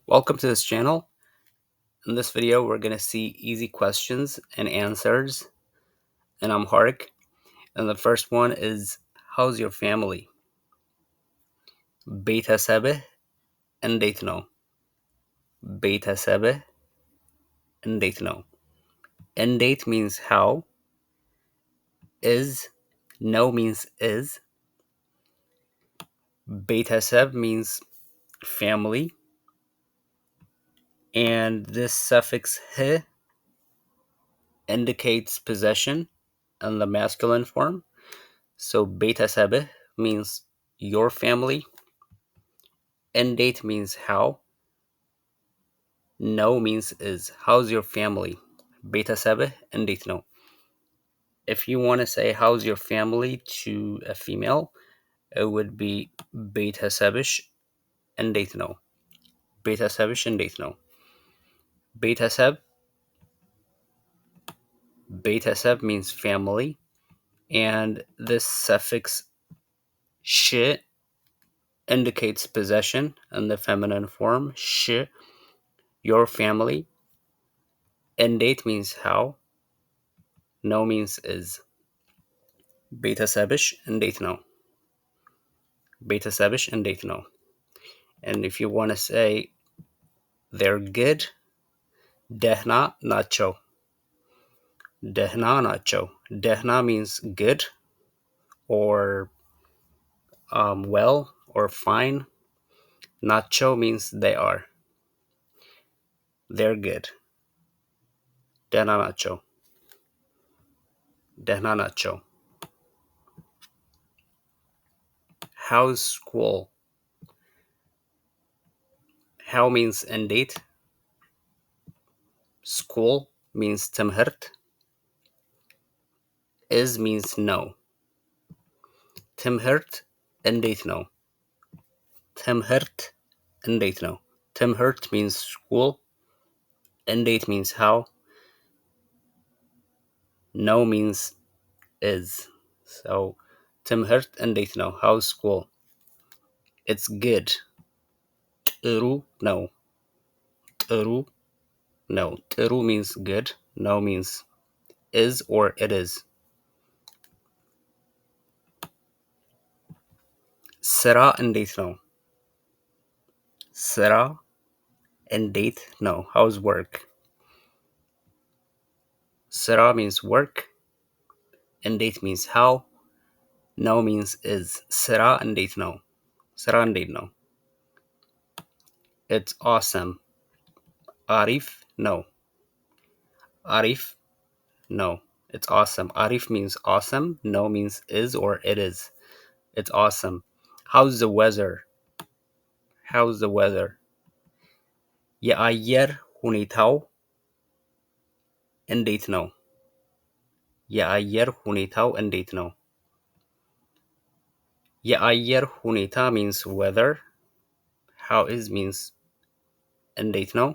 Welcome to this channel. In this video, we're going to see easy questions and answers. And I'm Harik. And the first one is, how's your family? ቤተሰብህ እንዴት ነው? ቤተሰብህ እንዴት ነው? እንዴት means how. Is, no means is. ቤተሰብ means family. And this suffix h indicates possession in the masculine form. So ቤተሰብህ means your family. Endate means how. No means is. How's your family? ቤተሰብህ እንዴት ነው? If you want to say how's your family to a female, it would be ቤተሰብሽ እንዴት ነው? ቤተሰብሽ እንዴት ነው? ቤተሰብ means family, and this suffix ሽ indicates possession in the feminine form. ሽ, your family. እንዴት means how. No means is. ቤተሰብሽ እንዴት ነው? ቤተሰብሽ እንዴት ነው? And if you want to say they're good, ደህና ናቸው. ደህና ናቸው. ደህና means good or well or fine. ናቸው means they are. They're good. ደህና ናቸው. ደህና ናቸው. How's school? How means እንዴት. School means ትምህርት. Is means no. ትምህርት እንዴት ነው? ትምህርት እንዴት ነው? ትምህርት means school. እንዴት means how. No means is. So ትምህርት እንዴት ነው? How's school? It's good. ጥሩ ነው. ጥሩ ነው. ጥሩ means good. No means is or it is. ስራ እንዴት ነው? ስራ እንዴት ነው? How's work? ስራ means work. እንዴት means how. No means is. ስራ እንዴት ነው? ስራ እንዴት ነው? It's awesome. አሪፍ ነው. አሪፍ no. It's awesome. Arif means awesome. No means is or it is. It's awesome. How's the weather? How's the weather? የአየር ሁኔታው እንዴት ነው? የአየር ሁኔታው እንዴት ነው? የአየር ሁኔታ means weather. How is means እንዴት ነው?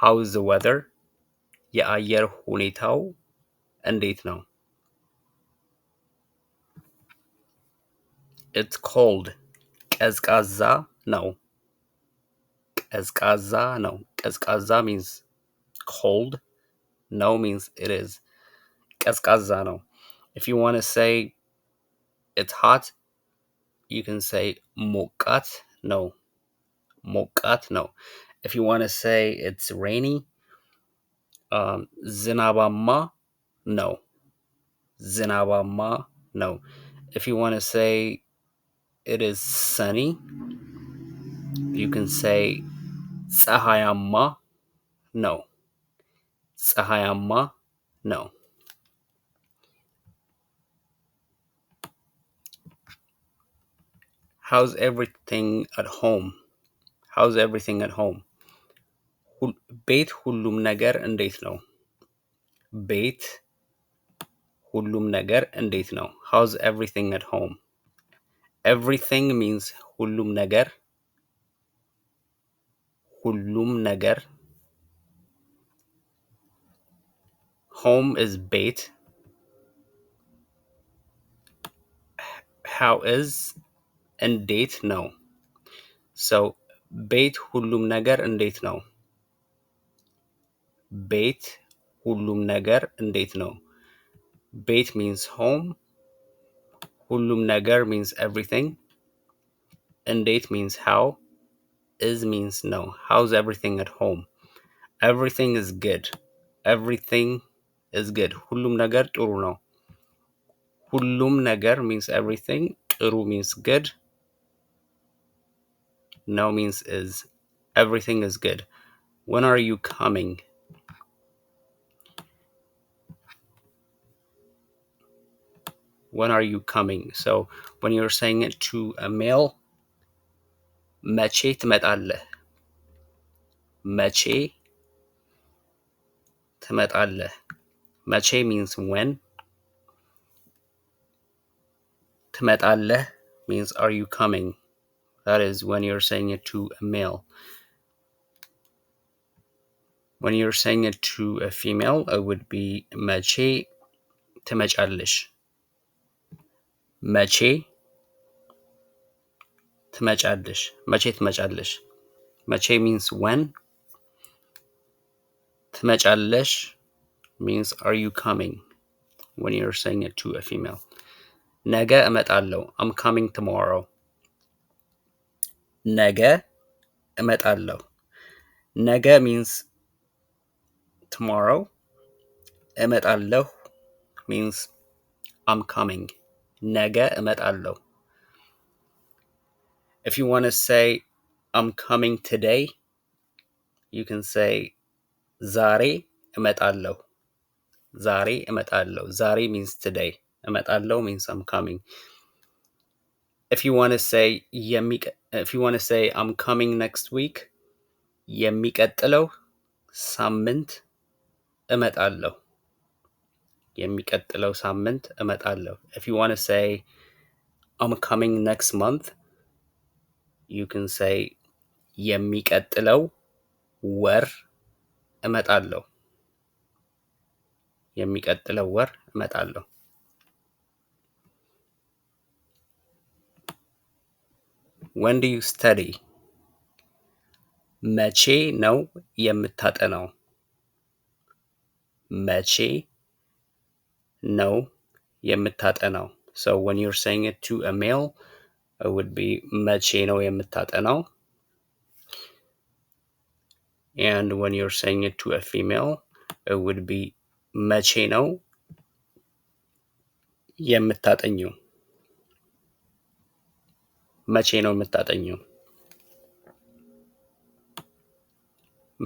How is the weather? የአየር ሁኔታው እንዴት ነው? It's cold. ቀዝቃዛ ነው. ቀዝቃዛ ነው. ቀዝቃዛ means cold. No means it is. ቀዝቃዛ ነው. If you want to say it's hot, you can say ሞቃት ነው. ሞቃት ነው. If you want to say it's rainy, ዝናባማ ነው. ዝናባማ ነው. If you want to say it is sunny, you can say ፀሐያማ ነው. ፀሐያማ ነው. How's everything at home? How's everything at home? ቤት ሁሉም ነገር እንዴት ነው? ቤት ሁሉም ነገር እንዴት ነው? How's everything at home? Everything means ሁሉም ነገር. ሁሉም ነገር. Home is ቤት. How is እንዴት ነው? So ቤት ሁሉም ነገር እንዴት ነው? ቤት ሁሉም ነገር እንዴት ነው? ቤት means home. ሁሉም ነገር means everything. እንዴት means how. Is means no. How's everything at home? Everything is good. Everything is good. ሁሉም ነገር ጥሩ ነው። ሁሉም ነገር means everything. ጥሩ means good. No means is. Everything is good. When are you coming? When are you coming? So when you're saying it to a male, መቼ ትመጣለህ? መቼ ትመጣለህ? መቼ means when. ትመጣለህ means are you coming? That is when you're saying it to a male. When you're saying it to a female, it would be መቼ ትመጫለሽ? መቼ ትመጫለሽ? መቼ ትመጫለሽ? መቼ means when. ትመጫለሽ means are you coming? When you're saying it to a female. ነገ እመጣለሁ. I'm coming tomorrow. ነገ እመጣለሁ. ነገ means tomorrow. እመጣለሁ means I'm coming. ነገ እመጣለሁ. If you want to say I'm coming today, you can say ዛሬ እመጣለሁ. ዛሬ እመጣለሁ. ዛሬ means today. እመጣለሁ means I'm coming. If you want to say I'm coming next week, የሚቀጥለው ሳምንት እመጣለሁ. የሚቀጥለው ሳምንት እመጣለሁ. If you want to say I'm coming next month, you can say የሚቀጥለው ወር እመጣለሁ. የሚቀጥለው ወር እመጣለሁ. When do you study? መቼ ነው የምታጠናው? መቼ ነው የምታጠናው? So when you're saying it to a male, it would be መቼ ነው የምታጠናው? And when you're saying it to a female, it would be መቼ ነው የምታጠኚው? መቼ ነው የምታጠኚው?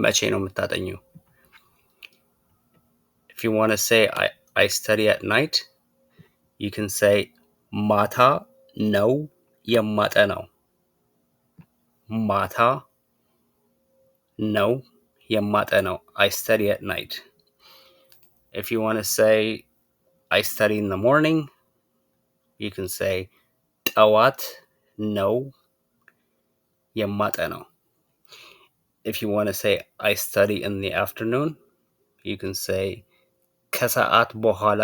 መቼ ነው የምታጠኚው? If you want to say I study at night, you can say ማታ ነው የማጠናው. ማታ ነው የማጠናው. I study at night. If you want to say I study in the morning, you can say ጠዋት ነው የማጠናው. If you want to say I study in the afternoon, you can say ከሰዓት በኋላ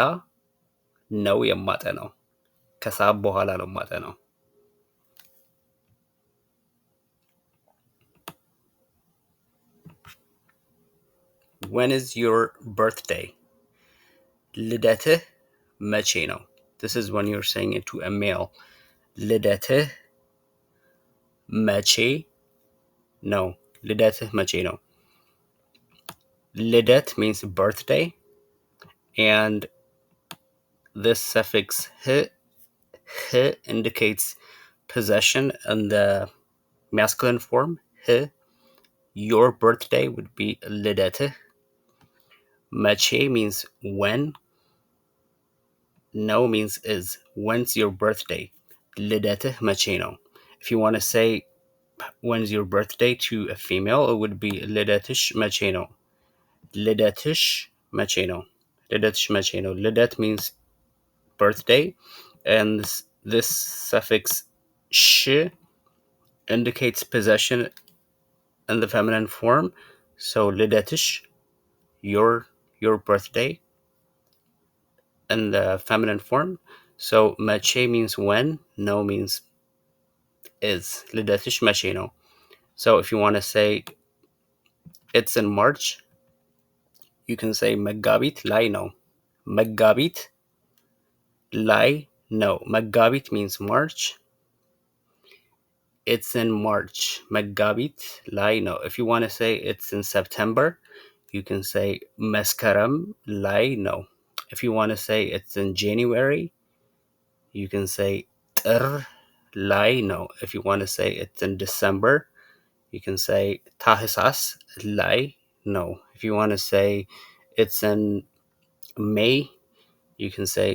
ነው የማጠናው. ከሰዓት በኋላ ነው የማጠናው. When is your birthday? ልደትህ መቼ ነው? This is when you're saying it to a male. ልደትህ መቼ ነው? ልደትህ መቼ ነው? ልደት means birthday, and this suffix h indicates possession in the masculine form. Your birthday would be ልደትህ. መቼ means when. No means is. When's your birthday? ልደትህ መቼ ነው? If you want to say when's your birthday to a female, it would be ልደትሽ መቼ ነው? ልደትሽ መቼ ነው? ልደትሽ መቼ ነው? ልደት means birthday, and this suffix sh indicates possession in the feminine form. So ልደትሽ, your birthday, in the feminine form. So መቼ means when. No means is. ልደትሽ መቼ ነው? So if you want to say it's in March, you can say መጋቢት ላይ ነው. መጋቢት ላይ ነው. መጋቢት means March. It's in March. መጋቢት ላይ ነው. If you want to say it's in September, you can say መስከረም ላይ ነው. If you want to say it's in January, you can say ጥር ላይ ነው. If you want to say it's in December, you can say ታህሳስ ላይ ነው. If you want to say it's in May, you can say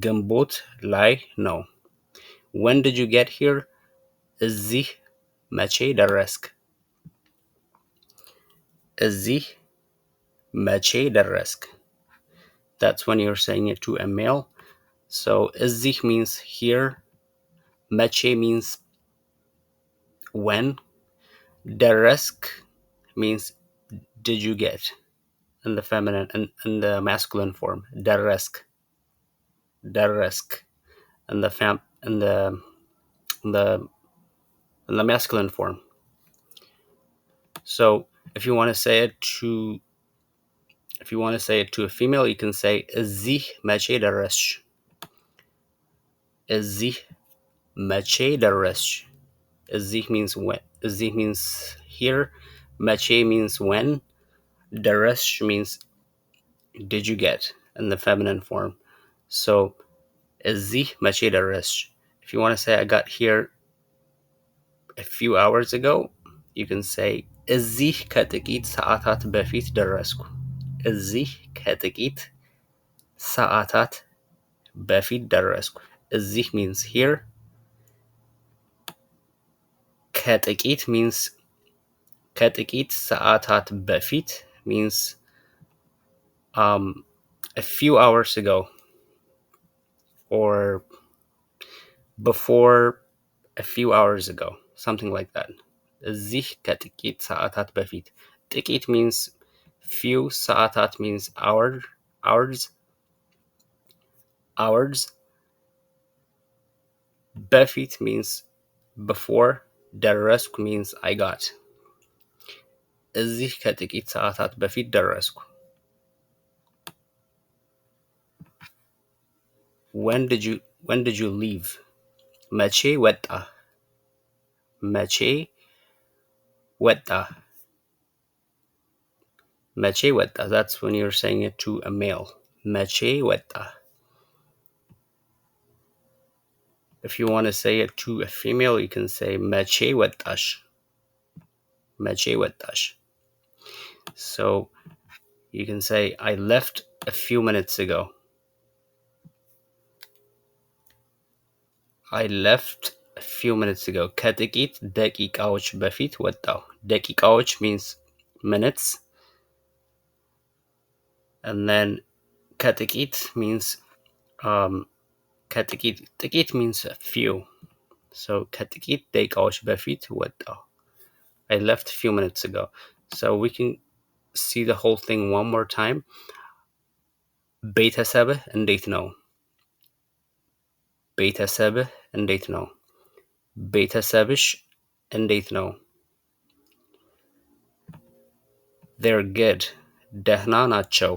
ግንቦት ላይ ነው. When did you get here? እዚህ መቼ ደረስክ? እዚህ መቼ ደረስክ? That's when you're saying it to a male. So እዚህ means here. መቼ means when. ደረስክ means did you get, in the feminine, in the masculine form. ደረስክ. ደረስክ. In the masculine form. So if you want to say it to a female, you can say እዚህ መቼ ደረስሽ? እዚህ መቼ ደረስሽ? እዚህ means when. እዚህ means here. መቼ means when. ደረስሽ means did you get, in the feminine form. So እዚህ መቼ ደረስሽ? If you want to say I got here a few hours ago, you can say እዚህ ከጥቂት ሰዓታት በፊት ደረስኩ. እዚህ ከጥቂት ሰዓታት በፊት ደረስኩ. እዚህ means here. ከጥቂት means ከጥቂት ሰዓታት በፊት means a few hours ago, or before a few hours ago, something like that. እዚህ ከጥቂት ሰዓታት በፊት. ጥቂት means few. ሰዓታት means hours. በፊት means before. ደረስኩ means I got. እዚህ ከጥቂት ሰዓታት በፊት ደረስኩ. When did you leave? መቼ ወጣ? መቼ ወጣ? መቼ ወጣ? That's when you're saying it to a male. መቼ ወጣ? If you want to say it to a female, you can say መቼ ወጣሽ? መቼ ወጣሽ? So you can say I left a few minutes ago. I left a few minutes ago. ከጥቂት ደቂቃዎች በፊት ወጣሁ. ደቂቃዎች means minutes. And then ከጥቂት means ጥቂት means a few. So ከጥቂት ደቂቃዎች በፊት ወጣሁ. I left a few minutes ago. So we can see the whole thing one more time. ቤተሰብህ እንዴት ነው? ቤተሰብህ እንዴት ነው? ቤተሰብሽ እንዴት ነው? They're good. ደህና ናቸው.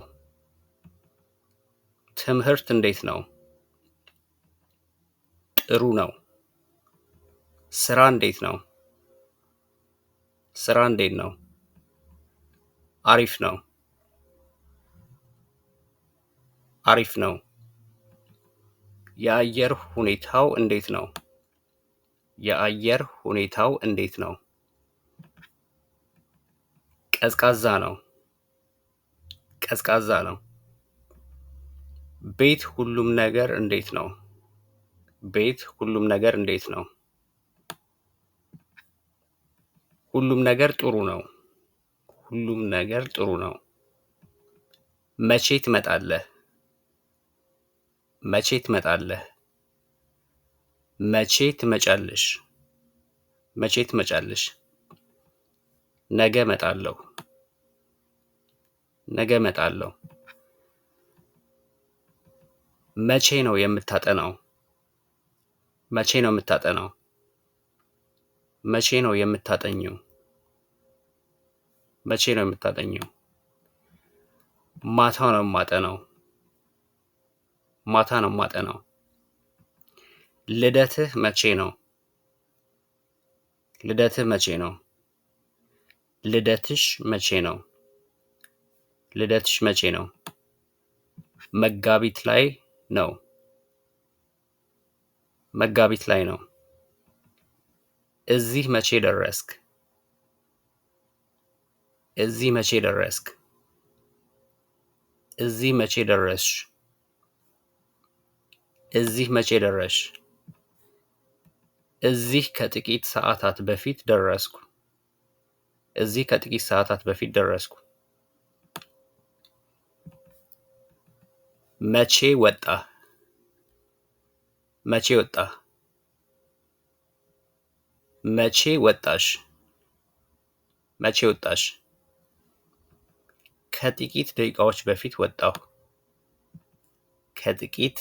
ትምህርት እንዴት ነው? ጥሩ ነው. ስራ እንዴት ነው? ስራ እንዴት ነው? አሪፍ ነው. አሪፍ ነው. የአየር ሁኔታው እንዴት ነው? የአየር ሁኔታው እንዴት ነው? ቀዝቃዛ ነው. ቀዝቃዛ ነው. ቤት ሁሉም ነገር እንዴት ነው? ቤት ሁሉም ነገር እንዴት ነው? ሁሉም ነገር ጥሩ ነው. ሁሉም ነገር ጥሩ ነው. መቼ ትመጣለህ? መቼ ትመጣለህ? መቼ ትመጫለሽ? መቼ ትመጫለሽ? ነገ እመጣለሁ. ነገ እመጣለሁ. መቼ ነው የምታጠናው? መቼ ነው የምታጠናው? መቼ ነው የምታጠኚው? መቼ ነው የምታጠኘው? ማታ ነው የማጠናው። ማታ ነው የማጠናው። ልደትህ መቼ ነው? ልደትህ መቼ ነው? ልደትሽ መቼ ነው? ልደትሽ መቼ ነው? መጋቢት ላይ ነው። መጋቢት ላይ ነው። እዚህ መቼ ደረስክ? እዚህ መቼ ደረስክ? እዚህ መቼ ደረስሽ? እዚህ መቼ ደረስሽ? እዚህ ከጥቂት ሰዓታት በፊት ደረስኩ። እዚህ ከጥቂት ሰዓታት በፊት ደረስኩ። መቼ ወጣህ? መቼ ወጣህ? መቼ ወጣሽ? መቼ ወጣሽ? ከጥቂት ደቂቃዎች በፊት ወጣሁ። ከጥቂት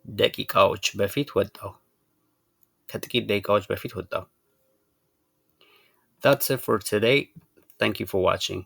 ደቂቃዎች በፊት ወጣሁ። ከጥቂት ደቂቃዎች በፊት ወጣሁ። That's it for today. Thank you for watching.